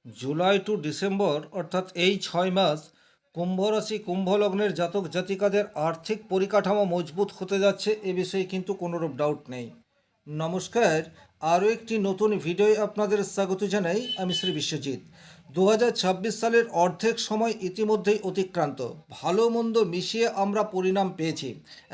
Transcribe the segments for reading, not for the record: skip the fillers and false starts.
July to December অর্থাৎ এই 6 মাস কুম্ভ রাশি কুম্ভ লগ্নের জাতক জাতিকাদের আর্থিক পরিকাঠামো মজবুত হতে যাচ্ছে এ বিষয়ে কিন্তু কোনোরূপ ডাউট নেই। নমস্কার, আরও একটি নতুন ভিডিওয় আপনাদের স্বাগত জানাই। আমি শ্রী বিশ্বজিৎ। 2026 সালের অর্ধেক সময় ইতিমধ্যেই অতিক্রান্ত। ভালো মন্দ মিশিয়ে আমরা পরিণাম পেয়েছি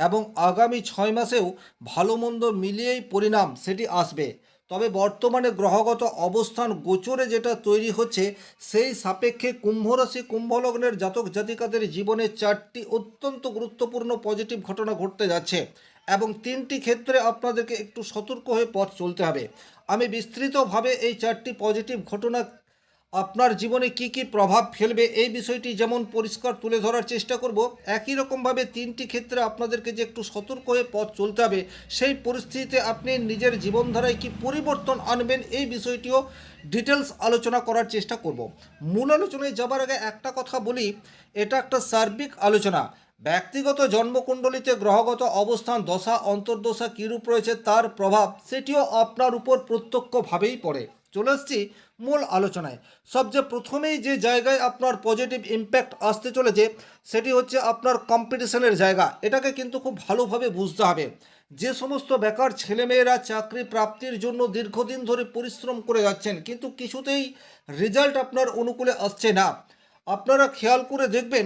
এবং আগামী 6 মাসেও ভালো মন্দ মিলিয়েই পরিণাম সেটি আসবে। তবে বর্তমানে গ্রহগত অবস্থান গোচরে যেটা তৈরি হচ্ছে সেই সাপেক্ষে কুম্ভ রাশি কুম্ভ লগ্নের জাতক জাতিকাদের জীবনে 4টি অত্যন্ত গুরুত্বপূর্ণ পজিটিভ ঘটনা ঘটতে যাচ্ছে এবং 3টি ক্ষেত্রে আপনাদেরকে একটু সতর্ক হয়ে পথ চলতে হবে। আমি বিস্তৃতভাবে এই 4টি পজিটিভ ঘটনা আপনার জীবনে কি কি প্রভাব ফেলবে এই বিষয়টি যেমন পরিষ্কার তুলে ধরার চেষ্টা করব, একই রকমভাবে 3টি ক্ষেত্রে আপনাদেরকে যে একটু সতর্ক হয়ে পথ চলতে হবে সেই পরিস্থিতিতে আপনি নিজের জীবনধারায় কি পরিবর্তন আনবেন এই বিষয়টিও ডিটেলস আলোচনা করার চেষ্টা করব। মূল আলোচনায় যাবার আগে একটা কথা বলি, এটা একটা সার্বিক আলোচনা। ব্যক্তিগত জন্মকুণ্ডলিতে গ্রহগত অবস্থান দশা অন্তর্দশা কীরূপ রয়েছে তার প্রভাব সেটিও আপনার উপর প্রত্যক্ষভাবেই পড়ে। চলে আসছি মূল আলোচনায়। সবচেয়ে প্রথমেই যে জায়গায় আপনার পজিটিভ ইম্প্যাক্ট আসতে চলেছে সেটি হচ্ছে আপনার কম্পিটিশনের জায়গা। এটাকে কিন্তু খুব ভালোভাবে বুঝতে হবে। যে সমস্ত বেকার ছেলেমেয়েরা চাকরি প্রাপ্তির জন্য দীর্ঘদিন ধরে পরিশ্রম করে যাচ্ছেন কিন্তু কিছুতেই রেজাল্ট আপনার অনুকূলে আসছে না, আপনারা খেয়াল করে দেখবেন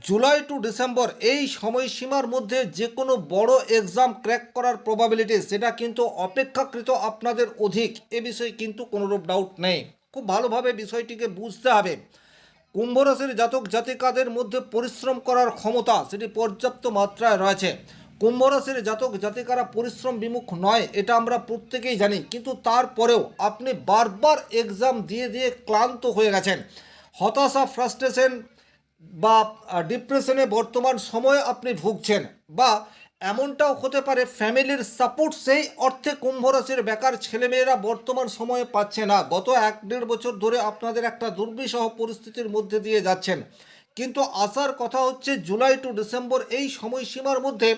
জুলাই টু ডিসেম্বর এই সময়সীমার মধ্যে যে কোনো বড় এক্সাম ক্র্যাক করার প্রবাবিলিটি সেটা কিন্তু অপেক্ষাকৃত আপনাদের অধিক, এ বিষয়ে কিন্তু কোনোরূপ ডাউট নেই। খুব ভালোভাবে বিষয়টিকে বুঝতে হবে। কুম্ভ রাশির জাতক জাতিকাদের মধ্যে পরিশ্রম করার ক্ষমতা সেটি পর্যাপ্ত মাত্রায় রয়েছে। কুম্ভ রাশির জাতক জাতিকারা পরিশ্রম বিমুখ নয় এটা আমরা প্রত্যেকেই জানি, কিন্তু তারপরেও আপনি বারবার এক্সাম দিয়ে দিয়ে ক্লান্ত হয়ে গেছেন। হতাশা ফ্রাস্ট্রেশন বা ডিপ্রেশনে বর্তমান সময়ে আপনি ভুগছেন, বা এমনটাও হতে পারে ফ্যামিলির সাপোর্ট সেই অর্থে কুম্ভ রাশির বেকার ছেলেমেয়েরা বর্তমান সময়ে পাচ্ছে না। গত 1-1.5 বছর ধরে আপনাদের একটা দুর্বিষহ পরিস্থিতির মধ্যে দিয়ে যাচ্ছেন, কিন্তু আসার কথা হচ্ছে জুলাই টু ডিসেম্বর এই সময়সীমার মধ্যে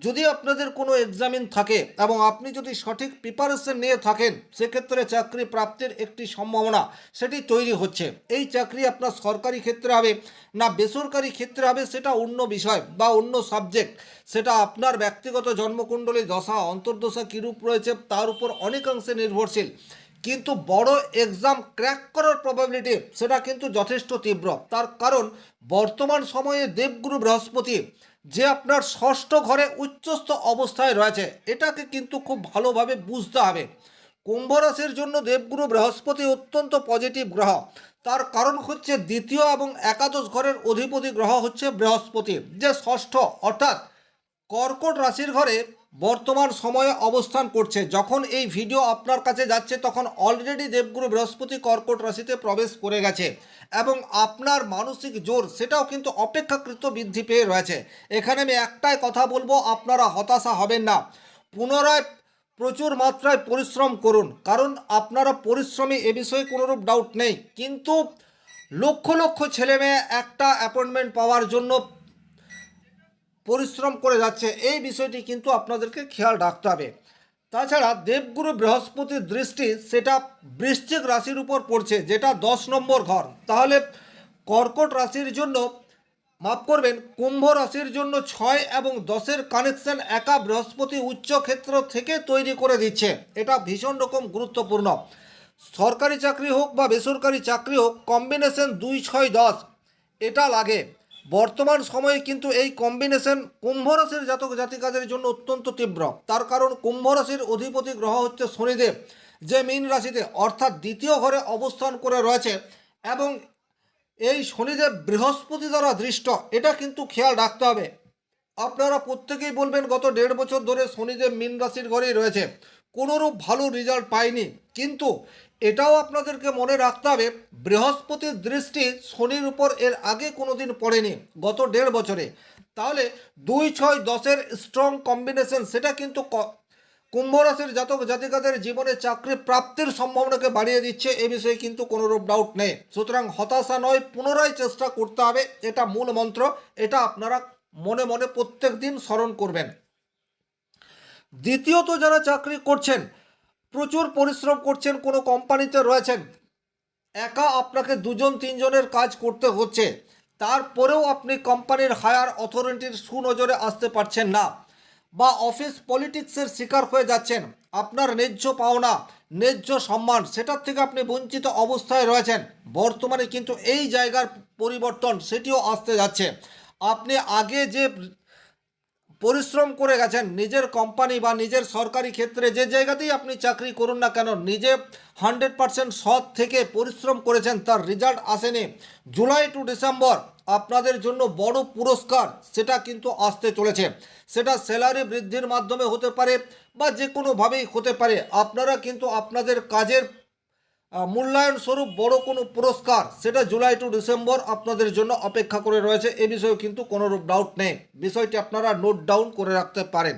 যদি আপনাদের কোনো এক্সামিন থাকে এবং আপনি যদি সঠিক প্রিপারেশন নিয়ে থাকেন সেক্ষেত্রে চাকরি প্রাপ্তির একটি সম্ভাবনা সেটি তৈরি হচ্ছে। এই চাকরি আপনার সরকারি ক্ষেত্রে হবে না বেসরকারি ক্ষেত্রে হবে সেটা অন্য বিষয় বা অন্য সাবজেক্ট, সেটা আপনার ব্যক্তিগত জন্মকুণ্ডলী দশা অন্তর্দশা কীরূপ রয়েছে তার উপর অনেকাংশে নির্ভরশীল। কিন্তু বড় এক্সাম ক্র্যাক করার প্রবাবিলিটি সেটা কিন্তু যথেষ্ট তীব্র। তার কারণ বর্তমান সময়ে দেবগুরু বৃহস্পতি যে আপনার ষষ্ঠ ঘরে উচ্চস্থ অবস্থায় রয়েছে এটাকে কিন্তু খুব ভালোভাবে বুঝতে হবে। কুম্ভ রাশির জন্য দেবগুরু বৃহস্পতি অত্যন্ত পজিটিভ গ্রহ। তার কারণ হচ্ছে দ্বিতীয় এবং একাদশ ঘরের অধিপতি গ্রহ হচ্ছে বৃহস্পতি, যে ষষ্ঠ অর্থাৎ কর্কট রাশির ঘরে বর্তমান সময়ে অবস্থান করছে। যখন এই ভিডিও আপনার কাছে যাচ্ছে তখন অলরেডি দেবগুরু বৃহস্পতি কর্কট রাশিতে প্রবেশ করে গেছে এবং আপনার মানসিক জোর সেটাও কিন্তু অপেক্ষাকৃত বৃদ্ধি পেয়ে রয়েছে। এখানে আমি একটাই কথা বলবো, আপনারা হতাশা হবেন না। পুনরায় প্রচুর মাত্রায় পরিশ্রম করুন, কারণ আপনারা পরিশ্রমী এ বিষয়ে কোনোরূপ ডাউট নেই, কিন্তু লক্ষ লক্ষ ছেলেমেয়ে একটা অ্যাপয়েন্টমেন্ট পাওয়ার জন্য পরিশ্রম করে যাচ্ছে, এই বিষয়টি কিন্তু আপনাদেরকে খেয়াল রাখতে হবে। তাছাড়া দেবগুরু বৃহস্পতির দৃষ্টি সেটা বৃশ্চিক রাশির উপর পড়ছে যেটা 10 নম্বর ঘর। তাহলে কর্কট রাশির জন্য, মাফ করবেন, কুম্ভ রাশির জন্য 6 এবং 10-এর কানেকশন একা বৃহস্পতি উচ্চ ক্ষেত্র থেকে তৈরি করে দিচ্ছে। এটা ভীষণ রকম গুরুত্বপূর্ণ। সরকারি চাকরি হোক বা বেসরকারি চাকরি হোক, কম্বিনেশন 2-6-10 এটা লাগে। বর্তমান সময়ে কিন্তু এই কম্বিনেশন কুম্ভ রাশির জাতক জাতিকাদের জন্য অত্যন্ত তীব্র। তার কারণ কুম্ভ রাশির অধিপতি গ্রহ হচ্ছে শনিদেব, যে মীন রাশিতে অর্থাৎ দ্বিতীয় ঘরে অবস্থান করে রয়েছে এবং এই শনিদেব বৃহস্পতি দ্বারা দৃষ্ট, এটা কিন্তু খেয়াল রাখতে হবে। আপনারা প্রত্যেকেই বলবেন গত 1.5 বছর ধরে শনিদেব মীন রাশির ঘরেই রয়েছে, কোনোরূপ ভালো রেজাল্ট পায়নি, কিন্তু এটাও আপনাদেরকে মনে রাখতে হবে বৃহস্পতির দৃষ্টি শনির উপর এর আগে কোনো দিন পড়েনি গত 1.5 বছরে। তাহলে 2-6-10-এর স্ট্রং কম্বিনেশন সেটা কিন্তু কুম্ভ রাশির জাতক জাতিকাদের জীবনে চাকরি প্রাপ্তির সম্ভাবনাকে বাড়িয়ে দিচ্ছে, এ বিষয়ে কিন্তু কোনোরূপ ডাউট নেই। সুতরাং হতাশা নয়, পুনরায় চেষ্টা করতে হবে, এটা মূল মন্ত্র। এটা আপনারা মনে মনে প্রত্যেক দিন স্মরণ করবেন। দ্বিতীয়ত, যারা চাকরি করছেন, প্রচুর পরিশ্রম করছেন, কোনো কোম্পানিতে রয়েছেন, একা আপনাকে দুজন তিনজনের কাজ করতে হচ্ছে, তারপরেও আপনি কোম্পানির হায়ার অথরিটির সুনজরে আসতে পারছেন না, বা অফিস পলিটিক্সের শিকার হয়ে যাচ্ছেন, আপনার ন্যায্য পাওনা, ন্যায্য সম্মান সেটার থেকে আপনি বঞ্চিত অবস্থায় রয়েছেন, বর্তমানে কিন্তু এই জায়গার পরিবর্তন সেটিও আসতে যাচ্ছে। আপনি আগে যে পরিশ্রম করে গেছেন নিজের কোম্পানি বা নিজের সরকারি ক্ষেত্রে যে জায়গাতেই আপনি চাকরি করুন না কেন, নিজে 100% সৎ থেকে পরিশ্রম করেছেন, তার রেজাল্ট আসেনি। জুলাই টু ডিসেম্বর আপনাদের জন্য বড় পুরস্কার সেটা কিন্তু আসতে চলেছে। সেটা স্যালারি বৃদ্ধির মাধ্যমে হতে পারে বা যে কোনোভাবেই হতে পারে। আপনারা কিন্তু আপনাদের কাজের মূল্যায়ন স্বরূপ বড় কোনো পুরস্কার সেটা জুলাই টু ডিসেম্বর আপনাদের জন্য অপেক্ষা করে রয়েছে, এ বিষয়ে কিন্তু কোনোরূপ ডাউট নেই। বিষয়টি আপনারা নোট ডাউন করে রাখতে পারেন।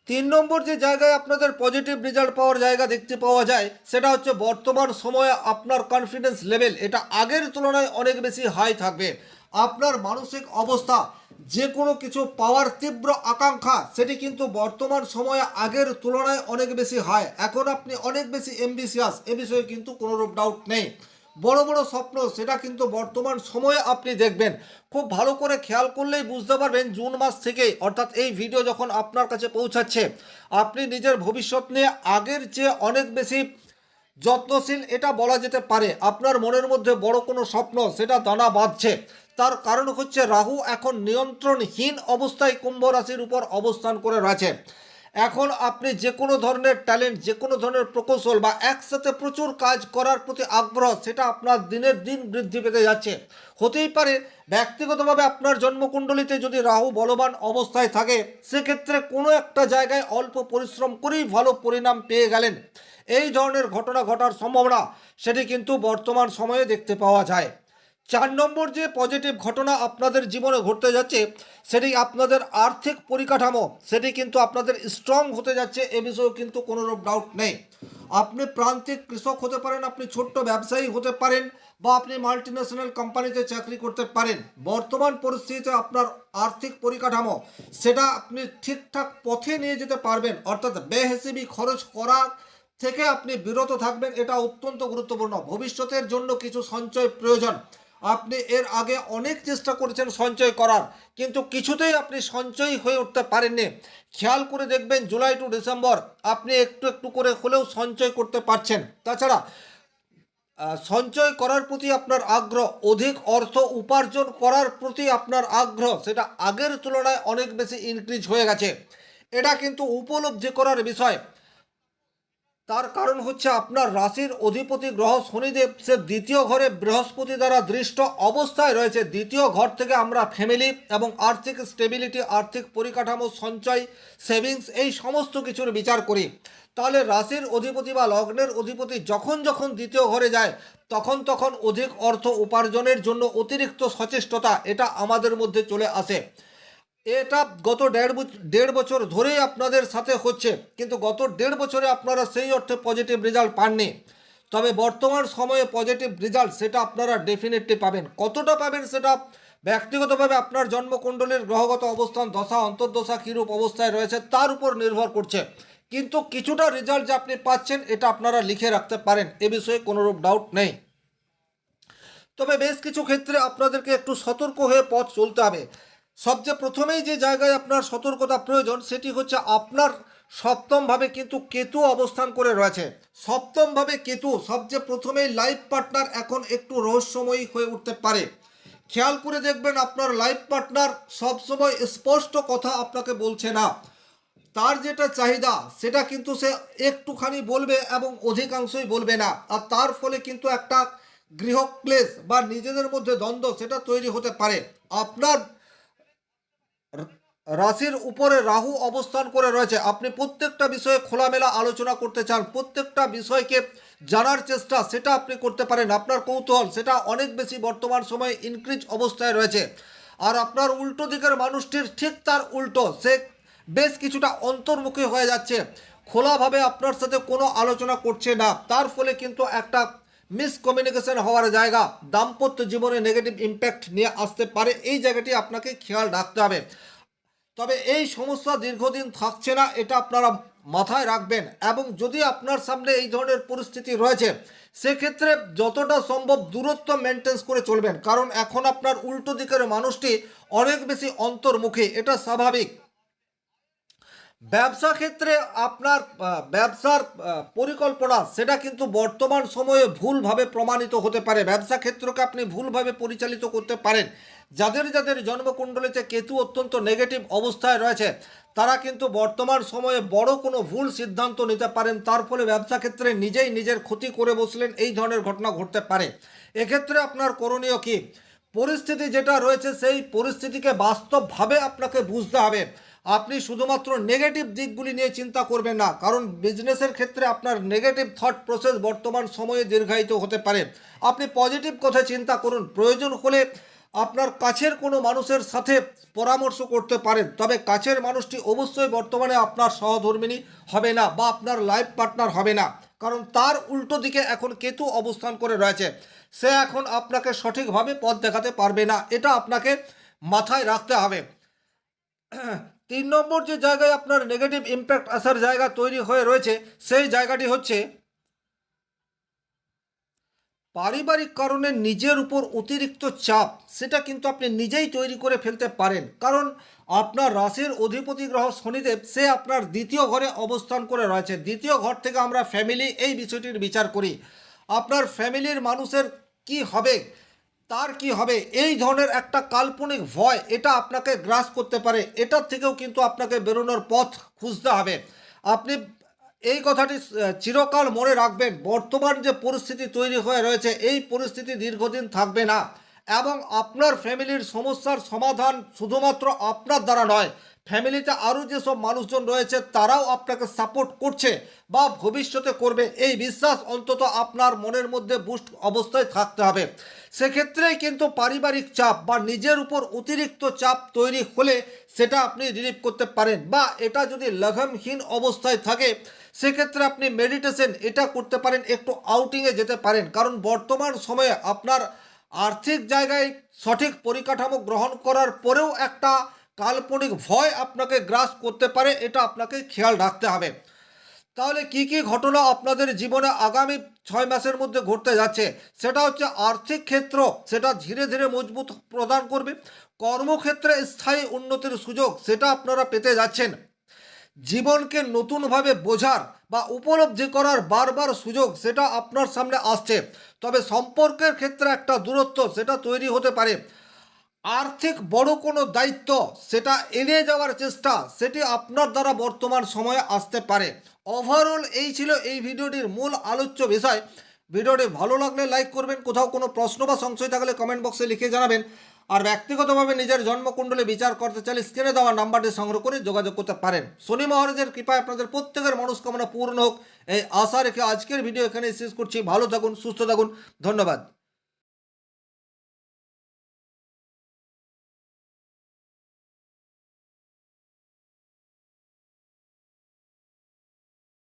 3 নম্বর যে জায়গায় আপনাদের পজিটিভ রেজাল্ট পাওয়ার জায়গা দেখতে পাওয়া যায় সেটা হচ্ছে বর্তমান সময়ে আপনার কনফিডেন্স লেভেল এটা আগের তুলনায় অনেক বেশি হাই থাকবে। আপনার মানসিক অবস্থা, যে কোনো কিছু পাওয়ার তীব্র আকাঙ্ক্ষা সেটি কিন্তু বর্তমান সময়ে আগের তুলনায় অনেক বেশি হাই। এখন আপনি অনেক বেশি এম্বিশিয়াস, এ বিষয়ে কিন্তু কোনোরূপ ডাউট নেই। বড় বড় স্বপ্ন সেটা কিন্তু বর্তমান সময়ে আপনি দেখবেন। খুব ভালো করে খেয়াল করলেই বুঝতে পারবেন জুন মাস থেকে, অর্থাৎ এই ভিডিও যখন আপনার কাছে পৌঁছাচ্ছে, আপনি নিজের ভবিষ্যৎ নিয়ে আগের চেয়ে অনেক বেশি যত্নশীল এটা বলা যেতে পারে। আপনার মনের মধ্যে বড় কোনো স্বপ্ন সেটা দানা বাঁধছে। তার কারণ হচ্ছে রাহু এখন নিয়ন্ত্রণহীন অবস্থায় কুম্ভ রাশির উপর অবস্থান করে রয়েছে। এখন আপনি যে কোনো ধরনের ট্যালেন্ট, যে কোনো ধরনের প্রকৌশল বা একসাথে প্রচুর কাজ করার প্রতি আগ্রহ সেটা আপনার দিনের দিন বৃদ্ধি পেতে যাচ্ছে। হতেই পারে ব্যক্তিগতভাবে আপনার জন্মকুণ্ডলিতে যদি রাহু বলবান অবস্থায় থাকে, সেক্ষেত্রে কোনো একটা জায়গায় অল্প পরিশ্রম করেই ভালো পরিণাম পেয়ে গেলেন। এই ধরনের ঘটনা ঘটার সম্ভাবনা সেটি কিন্তু বর্তমান সময়ে দেখতে পাওয়া যায়। 4 নম্বর যে পজিটিভ ঘটনা আপনাদের জীবনে ঘটতে যাচ্ছে সেটি আপনাদের আর্থিক পরিকাঠামো সেটি কিন্তু আপনাদের স্ট্রং হতে যাচ্ছে, এ বিষয়েও কিন্তু কোনোরূপ ডাউট নেই। আপনি প্রান্তিক কৃষক হতে পারেন, আপনি ছোট্ট ব্যবসায়ী হতে পারেন, বা আপনি মাল্টিন্যাশনাল কোম্পানিতে চাকরি করতে পারেন। বর্তমান পরিস্থিতিতে আপনার আর্থিক পরিকাঠামো সেটা আপনি ঠিকঠাক পথে নিয়ে যেতে পারবেন, অর্থাৎ বেহিসেবি খরচ করা থেকে আপনি বিরত থাকবেন, এটা অত্যন্ত গুরুত্বপূর্ণ। ভবিষ্যতের জন্য কিছু সঞ্চয় প্রয়োজন। আপনি এর আগে অনেক চেষ্টা করেছেন সঞ্চয় করার, কিন্তু কিছুতেই আপনি সঞ্চয়ী হয়ে উঠতে পারেননি। খেয়াল করে দেখবেন জুলাই টু ডিসেম্বর আপনি একটু একটু করে হলেও সঞ্চয় করতে পারছেন। তাছাড়া সঞ্চয় করার প্রতি আপনার আগ্রহ, অধিক অর্থ উপার্জন করার প্রতি আপনার আগ্রহ সেটা আগের তুলনায় অনেক বেশি ইনক্রিজ হয়ে গেছে। এটা কিন্তু উপলব্ধি করার বিষয়। তার কারণ হচ্ছে আপনার রাশির অধিপতি গ্রহ শনিদেব সে দ্বিতীয় ঘরে বৃহস্পতি দ্বারা দৃষ্ট অবস্থায় রয়েছে। দ্বিতীয় ঘর থেকে আমরা ফ্যামিলি এবং আর্থিক স্টেবিলিটি, আর্থিক পরিকাঠামো, সঞ্চয়, সেভিংস এই সমস্ত কিছুর বিচার করি। তাহলে রাশির অধিপতি বা লগ্নের অধিপতি যখন যখন দ্বিতীয় ঘরে যায় তখন তখন অধিক অর্থ উপার্জনের জন্য অতিরিক্ত সচেষ্টতা এটা আমাদের মধ্যে চলে আসে। এটা গত দেড় বছর ধরেই আপনাদের সাথে হচ্ছে, কিন্তু গত 1.5 বছরে আপনারা সেই অর্থে পজিটিভ রেজাল্ট পাননি। তবে বর্তমান সময়ে পজিটিভ রেজাল্ট সেটা আপনারা ডেফিনেটলি পাবেন। কতটা পাবেন সেটা ব্যক্তিগতভাবে আপনার জন্মকুণ্ডলীর গ্রহগত অবস্থান, দশা অন্তর্দশা কীরূপ অবস্থায় রয়েছে তার উপর নির্ভর করছে। কিন্তু কিছুটা রেজাল্ট যে আপনি পাচ্ছেন এটা আপনারা লিখে রাখতে পারেন, এ বিষয়ে কোনোরূপ ডাউট নেই। তবে বেশ কিছু ক্ষেত্রে আপনাদেরকে একটু সতর্ক হয়ে পথ চলতে হবে। সবচেয়ে প্রথমেই যে জায়গায় আপনার সতর্কতা প্রয়োজন সেটি হচ্ছে আপনার সপ্তমভাবে কিন্তু কেতু অবস্থান করে রয়েছে। সপ্তমভাবে কেতু সবচেয়ে প্রথমেই লাইফ পার্টনার এখন একটু রহস্যময়ী হয়ে উঠতে পারে। খেয়াল করে দেখবেন আপনার লাইফ পার্টনার সবসময় স্পষ্ট কথা আপনাকে বলছে না। তার যেটা চাহিদা সেটা কিন্তু সে একটুখানি বলবে এবং অধিকাংশই বলবে না, আর তার ফলে কিন্তু একটা গৃহক্লেশ বা নিজেদের মধ্যে দ্বন্দ্ব সেটা তৈরি হতে পারে। আপনার রাশির উপরে রাহু অবস্থান করে রয়েছে, আপনি প্রত্যেকটা বিষয়ে খোলামেলা আলোচনা করতে চান, প্রত্যেকটা বিষয়কে জানার চেষ্টা সেটা আপনি করতে পারেন। আপনার কৌতূহল সেটা অনেক বেশি বর্তমান সময়ে ইনক্রিজ অবস্থায় রয়েছে। আর আপনার উল্টো দিকের মানুষটির ঠিক তার উল্টো, সে বেশ কিছুটা অন্তর্মুখী হয়ে যাচ্ছে, খোলাভাবে আপনার সাথে কোনো আলোচনা করছে না। তার ফলে কিন্তু একটা মিসকমিউনিকেশন হওয়ার জায়গা, দাম্পত্য জীবনে নেগেটিভ ইম্প্যাক্ট নিয়ে আসতে পারে। এই জায়গাটি আপনাকে খেয়াল রাখতে হবে। তবে এই সমস্যা দীর্ঘদিন থাকছে না, এটা আপনারা মাথায় রাখবেন। এবং যদি আপনার সামনে এই ধরনের পরিস্থিতি রয়েছে সেক্ষেত্রে যতটা সম্ভব দূরত্ব মেনটেন করে চলবেন, কারণ এখন আপনার উল্টো দিকের মানুষটি অনেক বেশি অন্তর্মুখী, এটা স্বাভাবিক। ব্যবসা ক্ষেত্রে আপনার ব্যবসার পরিকল্পনা সেটা কিন্তু বর্তমান সময়ে ভুলভাবে প্রমাণিত হতে পারে। ব্যবসা ক্ষেত্রকে আপনি ভুলভাবে পরিচালিত করতে পারেন। যাদের যাদের জন্মকুণ্ডলিতে কেতু অত্যন্ত নেগেটিভ অবস্থায় রয়েছে, তারা কিন্তু বর্তমান সময়ে বড় কোনো ভুল সিদ্ধান্ত নিতে পারেন, তার ফলে ব্যবসা ক্ষেত্রে নিজেই নিজের ক্ষতি করে বসলেন, এই ধরনের ঘটনা ঘটতে পারে। এক্ষেত্রে আপনার করণীয় কী? পরিস্থিতি যেটা রয়েছে সেই পরিস্থিতিকে বাস্তবভাবে আপনাকে বুঝতে হবে। আপনি শুধুমাত্র নেগেটিভ দিকগুলি নিয়ে চিন্তা করবেন না, কারণ বিজনেসের ক্ষেত্রে আপনার নেগেটিভ থট প্রসেস বর্তমান সময়ে দীর্ঘায়িত হতে পারে। আপনি পজিটিভ কথা চিন্তা করুন। প্রয়োজন হলে আপনার কাছের কোনো মানুষের সাথে পরামর্শ করতে পারেন, তবে কাছের মানুষটি অবশ্যই বর্তমানে আপনার সহধর্মিণী হবে না বা আপনার লাইফ পার্টনার হবে না, কারণ তার উল্টো দিকে এখন কেতু অবস্থান করে রয়েছে। সে এখন আপনাকে সঠিকভাবে পথ দেখাতে পারবে না, এটা আপনাকে মাথায় রাখতে হবে। 3 নম্বর যে জায়গায় আপনার নেগেটিভ ইম্প্যাক্ট আসার জায়গা তৈরি হয়ে রয়েছে, সেই জায়গাটি হচ্ছে পারিবারিক কারণে নিজের উপর অতিরিক্ত চাপ, সেটা কিন্তু আপনি নিজেই তৈরি করে ফেলতে পারেন। কারণ আপনার রাশির অধিপতি গ্রহ শনিদেব সে আপনার দ্বিতীয় ঘরে অবস্থান করে রয়েছে। দ্বিতীয় ঘর থেকে আমরা ফ্যামিলি এই বিষয়টির বিচার করি। আপনার ফ্যামিলির মানুষের কি হবে, তার কি হবে, এই ধরনের একটা কাল্পনিক ভয় এটা আপনাকে গ্রাস করতে পারে। এটার থেকেও কিন্তু আপনাকে বেরোনোর পথ খুঁজতে হবে। আপনি এই কথাটি চিরকাল মনে রাখবেন, বর্তমান যে পরিস্থিতি তৈরি হয়ে রয়েছে এই পরিস্থিতি দীর্ঘদিন থাকবে না, এবং আপনার ফ্যামিলির সমস্যার সমাধান শুধুমাত্র আপনার দ্বারা নয়, ফ্যামিলিতে আরও যেসব মানুষজন রয়েছে তারাও আপনাকে সাপোর্ট করছে বা ভবিষ্যতে করবে, এই বিশ্বাস অন্তত আপনার মনের মধ্যে বুস্ট অবস্থায় থাকতে হবে। সেক্ষেত্রেই কিন্তু পারিবারিক চাপ বা নিজের উপর অতিরিক্ত চাপ তৈরি হলে সেটা আপনি রিলিভ করতে পারেন, বা এটা যদি লঘমহীন অবস্থায় থাকে সেক্ষেত্রে আপনি মেডিটেশন এটা করতে পারেন, একটু আউটিংয়ে যেতে পারেন। কারণ বর্তমান সময়ে আপনার আর্থিক জায়গায় সঠিক পরিকাঠামো গ্রহণ করার পরেও একটা কাল্পনিক ভয় আপনাকে গ্রাস করতে পারে, এটা আপনাকে খেয়াল রাখতে হবে। তাহলে কি কি ঘটনা আপনাদের জীবনে আগামী 6 মাসের মধ্যে ঘটতে যাচ্ছে, সেটা হচ্ছে আর্থিক ক্ষেত্র সেটা ধীরে ধীরে মজবুত প্রদান করবে। কর্মক্ষেত্রে স্থায়ী উন্নতির সুযোগ সেটা আপনারা পেতে যাচ্ছেন। জীবনকে নতুনভাবে বোঝার বা উপলব্ধি করার বারবার সুযোগ সেটা আপনার সামনে আসছে। তবে সম্পর্কের ক্ষেত্রে একটা দূরত্ব সেটা তৈরি হতে পারে। আর্থিক বড় কোনো দায়িত্ব সেটা এড়িয়ে যাওয়ার চেষ্টা সেটি আপনার দ্বারা বর্তমান সময়ে আসতে পারে। ওভারঅল এই ছিল এই ভিডিওটির মূল আলোচ্য বিষয়। ভিডিওটি ভালো লাগলে লাইক করবেন, কোথাও কোনো প্রশ্ন বা সংশয় থাকলে কমেন্ট বক্সে লিখে জানাবেন। আর ব্যক্তিগতভাবে নিজের জন্মকুণ্ডলী বিচার করতে চাইলে স্ক্রিনে দেওয়া নাম্বারটি সংগ্রহ করে যোগাযোগ করতে পারেন। শনি মহারাজের কৃপায় আপনাদের প্রত্যেকের মনস্কামনা পূর্ণ হোক এই আশা রেখে আজকের ভিডিও এখানে শেষ করছি। ভালো থাকুন, সুস্থ থাকুন, ধন্যবাদ।